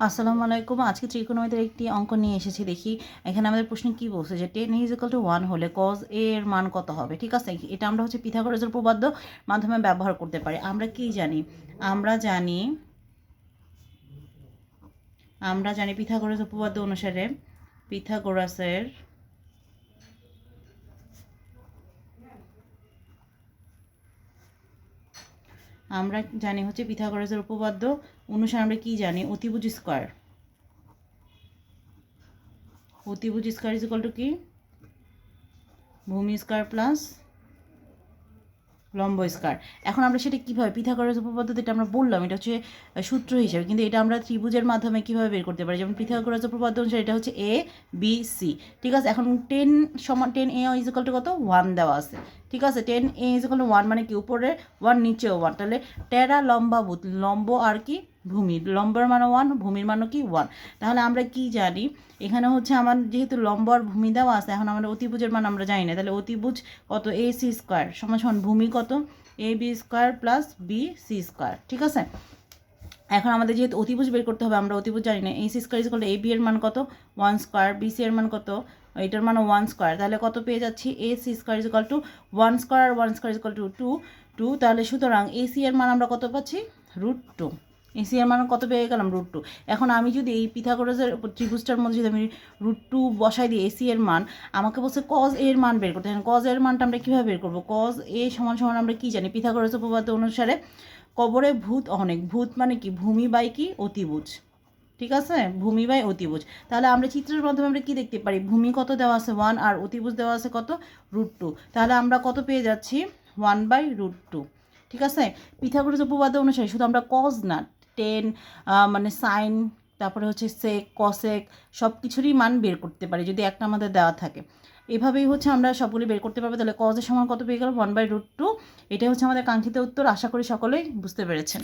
আসসালামু আলাইকুম। আজকে ত্রিকোণমিতির একটি অঙ্ক নিয়ে এসেছি। দেখি এখানে আমাদের প্রশ্ন কি বলছে যে 10 ইজ ইকুয়াল টু 1 হলে cos a এর মান কত হবে। ঠিক আছে, এটা আমরা হচ্ছে পিথাগোরাসের উপপাদ্য মাধ্যমে ব্যবহার করতে পারি। আমরা কি জানি, আমরা জানি পিথাগোরাস উপপাদ্য অনুসারে পিথাগোরাসের পিথাগোরাসের উপপাদ্য অনুসারে আমরা কি জানি, অতিভুজ স্কয়ার ইজ ইকুয়াল টু কি, ভূমি স্কয়ার প্লাস লম্ব স্কয়ার। এখন আমরা সেটা কীভাবে, পিথাগোরাস উপপাদ্যতে এটা আমরা বললাম, এটা হচ্ছে সূত্র হিসেবে, কিন্তু এটা আমরা ত্রিভুজের মাধ্যমে কীভাবে বের করতে পারি। যেমন পিথাগোরাস উপপাদ্য অনুসারে এটা হচ্ছে এ বি সি। ঠিক আছে, এখন 10 সমান 10 এ ইজ ইকুয়াল টু কত, 1 দেওয়া আছে। ঠিক আছে, 10 এ ইজ ইকুয়াল টু 1 মানে কি, উপরে 1 নিচেও 1, তাহলে টেরা লম্বাভূত, লম্ব আর কি ভূমি, লম্বের মানও 1, ভূমির মানও কি 1। তাহলে আমরা কি জানি, এখানে হচ্ছে আমার যেহেতু লম্ব আর ভূমি দেওয়া আছে, এখন আমাদের অতিভুজের মান আমরা জানি না, তাহলে অতিভুজ কত, এ সি স্কোয়ার সমান সমান ভূমি কত, A B square plus B C square. ঠিক আছে, এখন আমাদের যেহেতু অতিভুজ বের করতে হবে, আমরা অতিভুজ জানি না। A C square is equal to A B এর মান কত, 1 স্কোয়ার, বি সি এর মান কত, এটার মানও 1 স্কোয়ার, তাহলে কত পেয়ে যাচ্ছি, A C square is equal to 1 square, 1 square is equal to 2। তাহলে সুতরাং এ সি এর মান আমরা কত পাচ্ছি, √2। এসি এর মান কত পেয়ে গেলাম, √2। এখন আমি যদি এই পিথাগোরাসের ত্রিভুজটার মধ্যে যদি আমি √2 বসাই দিই এসি এর মান, আমাকে বলছে cos a এর মান বের করতে। এখন cos a এর মানটা আমরা কীভাবে বের করবো, cos a সমান সমান আমরা কী জানি, পিথাগোরাস উপপাদ্য অনুসারে কবরে ভূত অনেক, ভূত মানে কি, ভূমি বাই কি অতিভুজ। ঠিক আছে, ভূমি বাই অতিভুজ। তাহলে আমরা চিত্রের মাধ্যমে আমরা কি দেখতে পারি, ভূমি কত দেওয়া আছে 1 আর অতিভুজ দেওয়া আছে কত, √2। তাহলে আমরা কত পেয়ে যাচ্ছি, 1/√2। ঠিক আছে, পিথাগোরাস উপপাদ্য অনুসারে শুধু আমরা cos না, 10 মানে সাইন, তারপরে হচ্ছে সেক কসেক সব কিছুরই মান বের করতে পারি যদি একটা আমাদের দেওয়া থাকে। এভাবেই হচ্ছে আমরা সবগুলি বের করতে পারবো। তাহলে cos এর সমান কত পেয়ে গেলাম, 1/√2। এটাই হচ্ছে আমাদের কাঙ্ক্ষিত উত্তর। আশা করি সকলেই বুঝতে পেরেছেন।